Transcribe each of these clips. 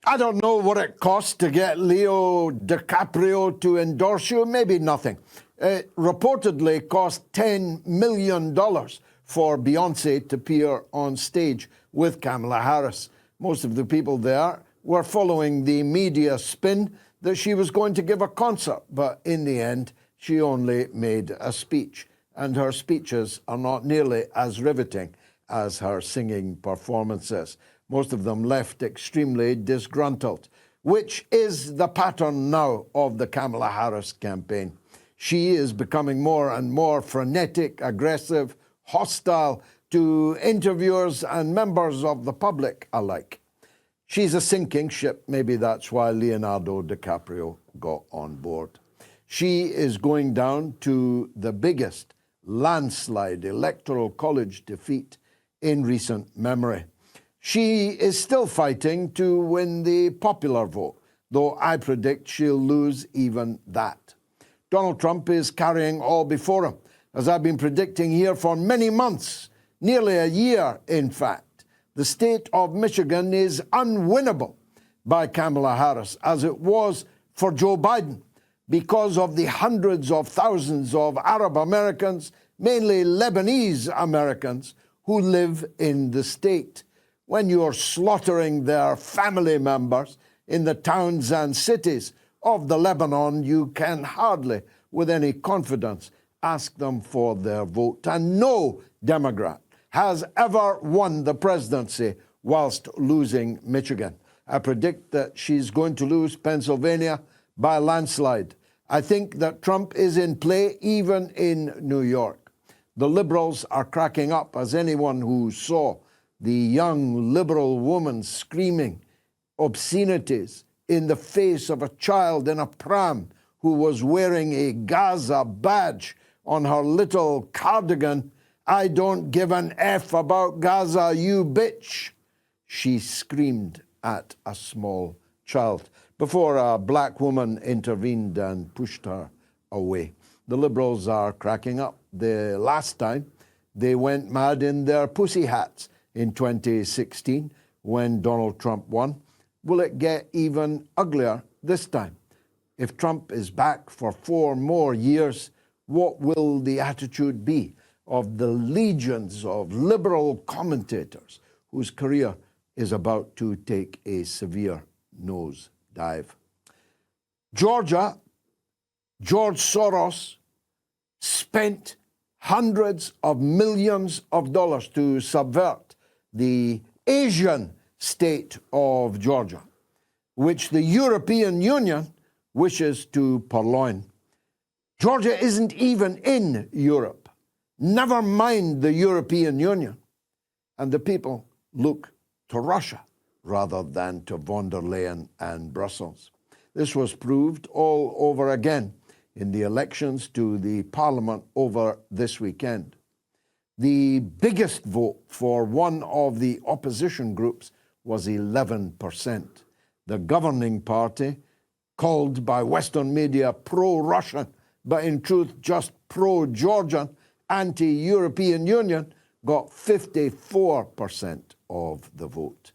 I don't know what it costs to get Leo DiCaprio to endorse you. Maybe nothing. It reportedly cost $10 million for Beyonce to appear on stage with Kamala Harris. Most of the people there were following the media spin that she was going to give a concert, but in the end, she only made a speech, and her speeches are not nearly as riveting as her singing performances. Most of them left extremely disgruntled, which is the pattern now of the Kamala Harris campaign. She is becoming more and more frenetic, aggressive, hostile to interviewers and members of the public alike. She's a sinking ship. Maybe that's why Leonardo DiCaprio got on board. She is going down to the biggest landslide electoral college defeat in recent memory. She is still fighting to win the popular vote, though I predict she'll lose even that. Donald Trump is carrying all before him, as I've been predicting here for many months, nearly a year, in fact. The state of Michigan is unwinnable by Kamala Harris, as it was for Joe Biden, because of the hundreds of thousands of Arab Americans, mainly Lebanese Americans, who live in the state. When you're slaughtering their family members in the towns and cities of the Lebanon, you can hardly, with any confidence, ask them for their vote. And no Democrat has ever won the presidency whilst losing Michigan. I predict that she's going to lose Pennsylvania by a landslide. I think that Trump is in play even in New York. The liberals are cracking up, as anyone who saw the young liberal woman screaming obscenities in the face of a child in a pram who was wearing a Gaza badge on her little cardigan. "I don't give an F about Gaza, you bitch," she screamed at a small child before a black woman intervened and pushed her away. The liberals are cracking up. The last time they went mad in their pussy hats in 2016 when Donald Trump won. Will it get even uglier this time? If Trump is back for 4 more years, what will the attitude be of the legions of liberal commentators whose career is about to take a severe nosedive? Georgia, George Soros spent hundreds of millions of dollars to subvert the Asian state of Georgia, which the European Union wishes to purloin. Georgia isn't even in Europe, never mind the European Union. And the people look to Russia rather than to von der Leyen and Brussels. This was proved all over again in the elections to the parliament over this weekend. The biggest vote for one of the opposition groups was 11%. The governing party, called by Western media pro-Russian, but in truth just pro-Georgian, anti-European Union, got 54% of the vote.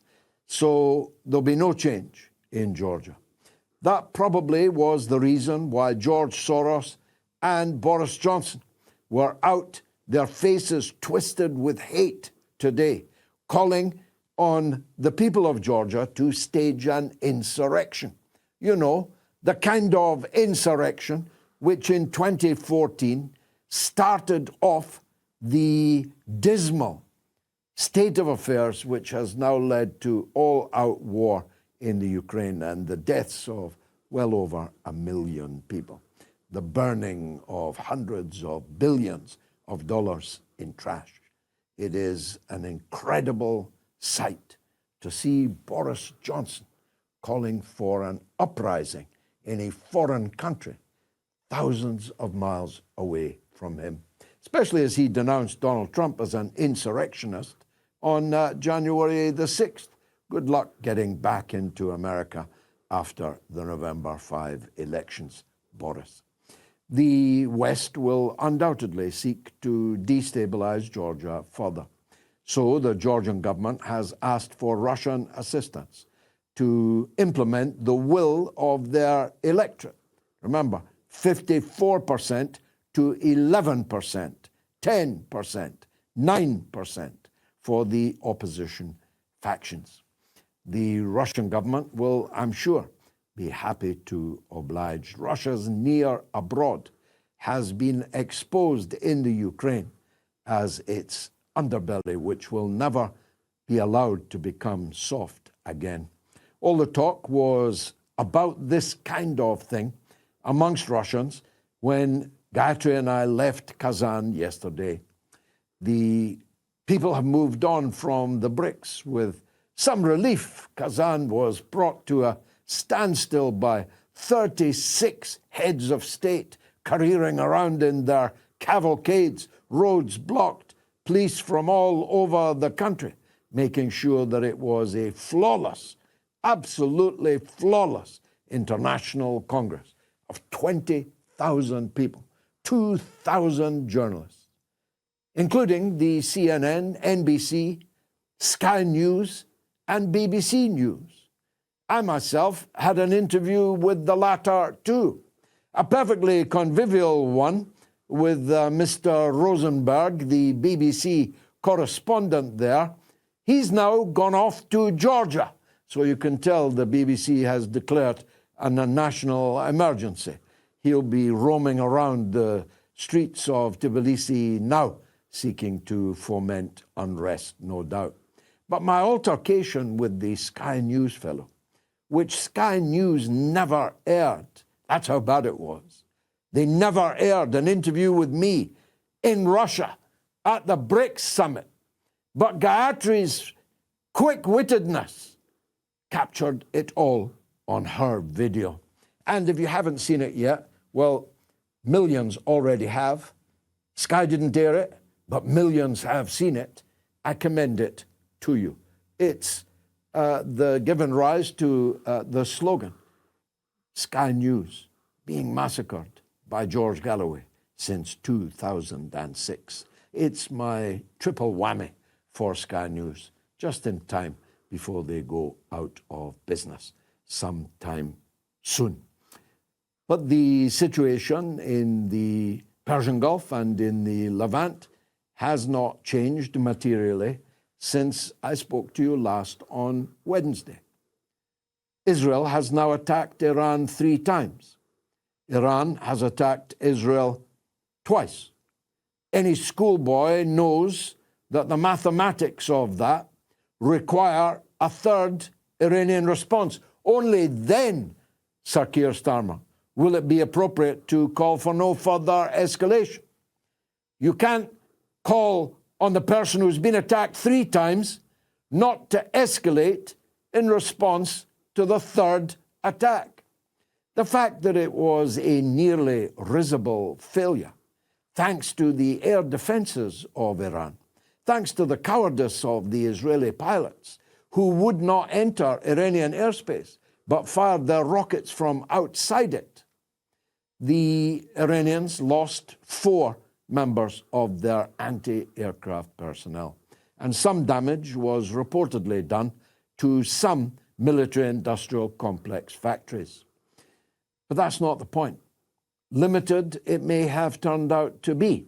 So there'll be no change in Georgia. That probably was the reason why George Soros and Boris Johnson were out, their faces twisted with hate today, calling on the people of Georgia to stage an insurrection. You know, the kind of insurrection which in 2014 started off the dismal state of affairs which has now led to all-out war in the Ukraine and the deaths of well over 1 million people, the burning of hundreds of billions of dollars in trash. It is an incredible sight to see Boris Johnson calling for an uprising in a foreign country, thousands of miles away from him, especially as he denounced Donald Trump as an insurrectionist on January the 6th. Good luck getting back into America after the November 5 elections, Boris. The West will undoubtedly seek to destabilize Georgia further. So the Georgian government has asked for Russian assistance to implement the will of their electorate. Remember, 54% to 11%, 10%, 9% for the opposition factions. The Russian government will, I'm sure, be happy to oblige. Russia's near abroad has been exposed in the Ukraine as its underbelly, which will never be allowed to become soft again. All the talk was about this kind of thing amongst Russians when Gayatri and I left Kazan yesterday. The people have moved on from the BRICS with some relief. Kazan was brought to a standstill by 36 heads of state careering around in their cavalcades, roads blocked, police from all over the country, making sure that it was a flawless, absolutely flawless international Congress of 20,000 people, 2,000 journalists, including the CNN, NBC, Sky News, and BBC News. I myself had an interview with the latter too, a perfectly convivial one with Mr. Rosenberg, the BBC correspondent there. He's now gone off to Georgia, so you can tell the BBC has declared a national emergency. He'll be roaming around the streets of Tbilisi now, seeking to foment unrest, no doubt. But my altercation with the Sky News fellow, which Sky News never aired, that's how bad it was. They never aired an interview with me in Russia at the BRICS summit. But Gayatri's quick-wittedness captured it all on her video. And if you haven't seen it yet, well, millions already have. Sky didn't air it, but millions have seen it. I commend it to you. It's given rise to the slogan, Sky News being massacred by George Galloway since 2006. It's my triple whammy for Sky News, just in time before they go out of business sometime soon. But the situation in the Persian Gulf and in the Levant has not changed materially since I spoke to you last on Wednesday. Israel has now attacked Iran 3 times. Iran has attacked Israel twice. Any schoolboy knows that the mathematics of that require a third Iranian response. Only then, Sir Keir Starmer, will it be appropriate to call for no further escalation. You can't call on the person who's been attacked 3 times not to escalate in response to the third attack. The fact that it was a nearly risible failure, thanks to the air defenses of Iran, thanks to the cowardice of the Israeli pilots who would not enter Iranian airspace but fired their rockets from outside it, the Iranians lost 4 members of their anti-aircraft personnel, and some damage was reportedly done to some military-industrial complex factories. But that's not the point. Limited it may have turned out to be.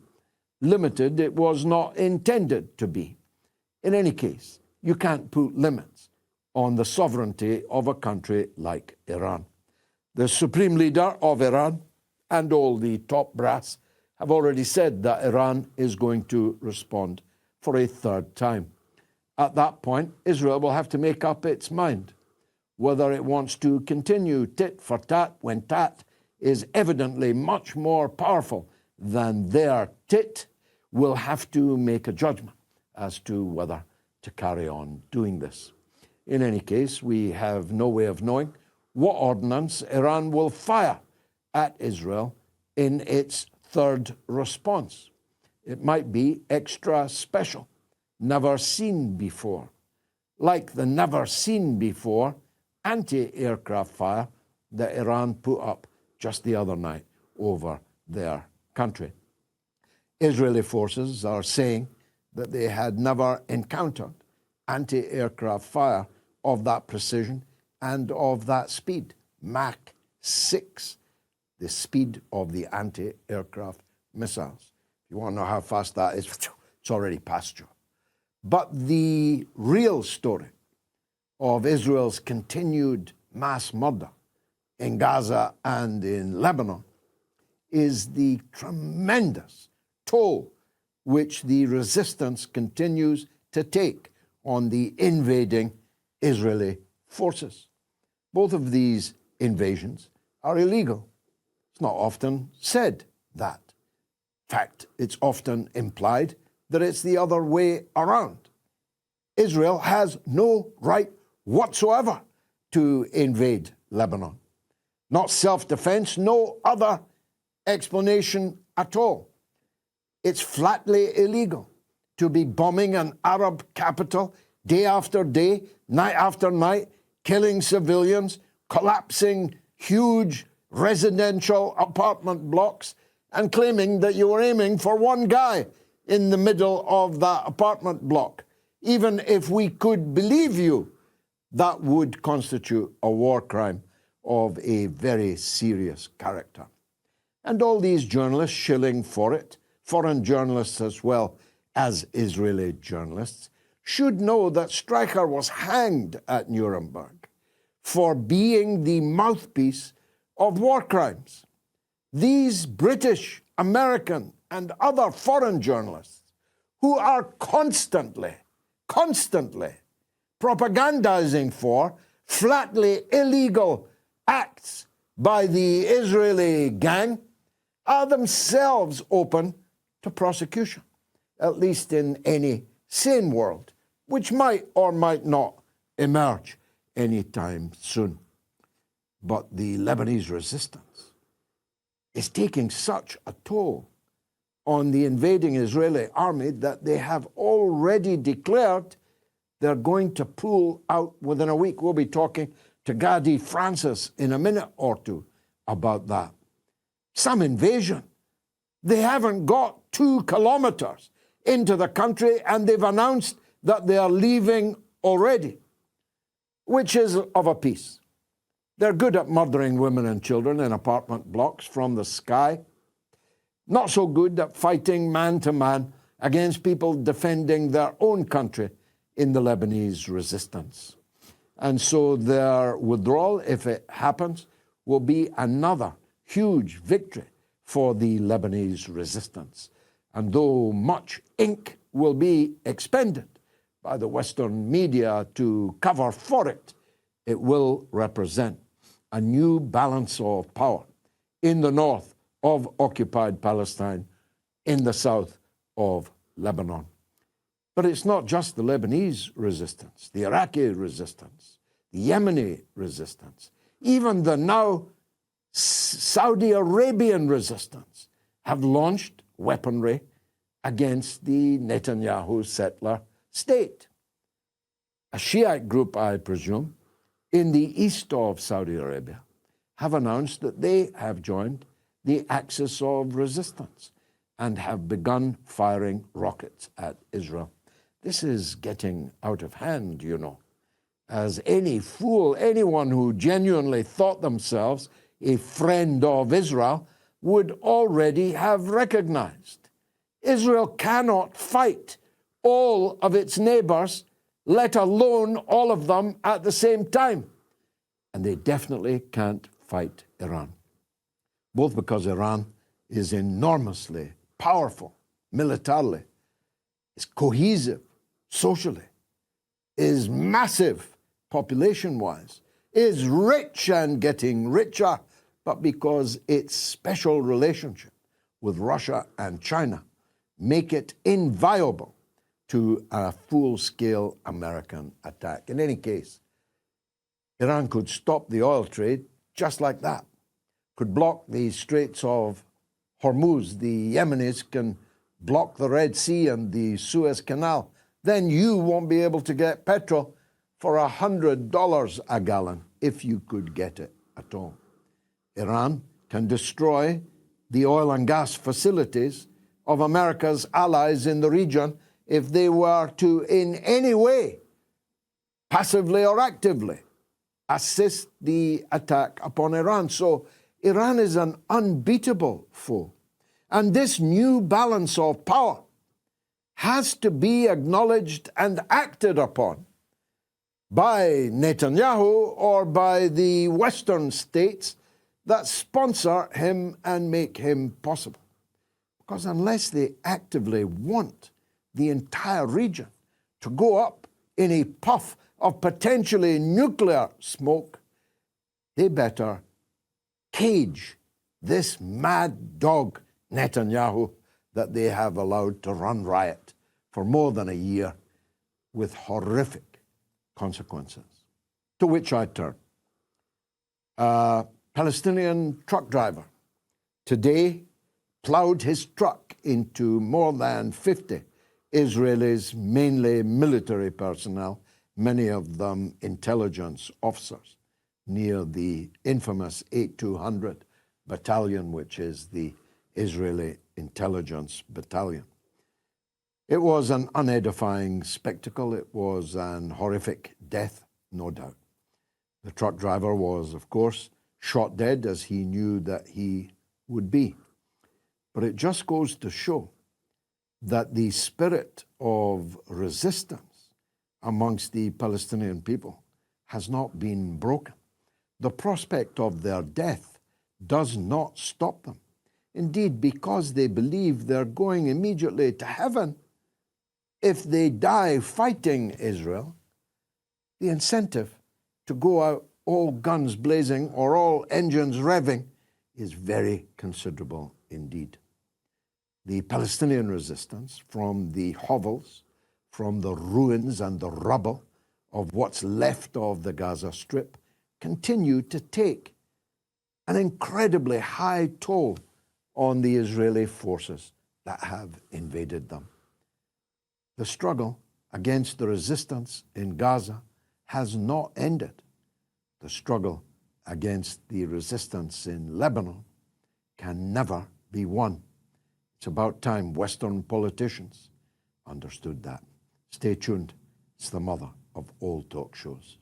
Limited it was not intended to be. In any case, you can't put limits on the sovereignty of a country like Iran. The supreme leader of Iran and all the top brass have already said that Iran is going to respond for a 3rd time. At that point, Israel will have to make up its mind whether it wants to continue tit for tat when tat is evidently much more powerful than their tit. Will have to make a judgment as to whether to carry on doing this. In any case, we have no way of knowing what ordnance Iran will fire at Israel in its 3rd response. It might be extra special, never seen before, like the never seen before anti-aircraft fire that Iran put up just the other night over their country. Israeli forces are saying that they had never encountered anti-aircraft fire of that precision and of that speed, Mach 6, the speed of the anti-aircraft missiles. If you want to know how fast that is, it's already past you. But the real story of Israel's continued mass murder in Gaza and in Lebanon is the tremendous toll which the resistance continues to take on the invading Israeli forces. Both of these invasions are illegal. It's not often said that. In fact, it's often implied that it's the other way around. Israel has no right whatsoever to invade Lebanon. Not self-defense, no other explanation at all. It's flatly illegal to be bombing an Arab capital day after day, night after night, killing civilians, collapsing huge residential apartment blocks, and claiming that you were aiming for one guy in the middle of that apartment block. Even if we could believe you, that would constitute a war crime of a very serious character. And all these journalists shilling for it, foreign journalists as well as Israeli journalists, should know that Streicher was hanged at Nuremberg for being the mouthpiece of war crimes. These British, American, and other foreign journalists who are constantly propagandizing for flatly illegal acts by the Israeli gang are themselves open to prosecution, at least in any sane world, which might or might not emerge anytime soon. But the Lebanese resistance is taking such a toll on the invading Israeli army that they have already declared they're going to pull out within a week. We'll be talking to Ghadi Francis in a minute or two about that. Some invasion. They haven't got 2 kilometers into the country and they've announced that they are leaving already, which is of a piece. They're good at murdering women and children in apartment blocks from the sky. Not so good at fighting man to man against people defending their own country in the Lebanese resistance. And so their withdrawal, if it happens, will be another huge victory for the Lebanese resistance. And though much ink will be expended by the Western media to cover for it, it will represent a new balance of power in the north of occupied Palestine, in the south of Lebanon. But it's not just the Lebanese resistance, the Iraqi resistance, the Yemeni resistance, even the now Saudi Arabian resistance have launched weaponry against the Netanyahu settler state. A Shiite group, I presume, in the east of Saudi Arabia have announced that they have joined the axis of resistance and have begun firing rockets at Israel. This is getting out of hand, you know. As any fool, anyone who genuinely thought themselves a friend of Israel would already have recognized. Israel cannot fight all of its neighbors, let alone all of them at the same time. And they definitely can't fight Iran. Both because Iran is enormously powerful militarily, is cohesive socially, is massive population-wise, is rich and getting richer, but because its special relationship with Russia and China make it inviolable to a full-scale American attack. In any case, Iran could stop the oil trade just like that, could block the Straits of Hormuz. The Yemenis can block the Red Sea and the Suez Canal. Then you won't be able to get petrol for $100 a gallon, if you could get it at all. Iran can destroy the oil and gas facilities of America's allies in the region if they were to in any way, passively or actively, assist the attack upon Iran. So Iran is an unbeatable foe. And this new balance of power has to be acknowledged and acted upon by Netanyahu or by the Western states that sponsor him and make him possible. Because unless they actively want the entire region to go up in a puff of potentially nuclear smoke, they better cage this mad dog Netanyahu that they have allowed to run riot for more than a year with horrific consequences. To which I turn. A Palestinian truck driver today plowed his truck into more than 50 Israelis, mainly military personnel, many of them intelligence officers, near the infamous 8200 battalion, which is the Israeli intelligence battalion. It was an unedifying spectacle. It was an horrific death, no doubt. The truck driver was, of course, shot dead, as he knew that he would be. But it just goes to show that the spirit of resistance amongst the Palestinian people has not been broken. The prospect of their death does not stop them. Indeed, because they believe they're going immediately to heaven if they die fighting Israel, the incentive to go out all guns blazing or all engines revving is very considerable indeed. The Palestinian resistance, from the hovels, from the ruins and the rubble of what's left of the Gaza Strip, continue to take an incredibly high toll on the Israeli forces that have invaded them. The struggle against the resistance in Gaza has not ended. The struggle against the resistance in Lebanon can never be won. It's about time Western politicians understood that. Stay tuned. It's the mother of all talk shows.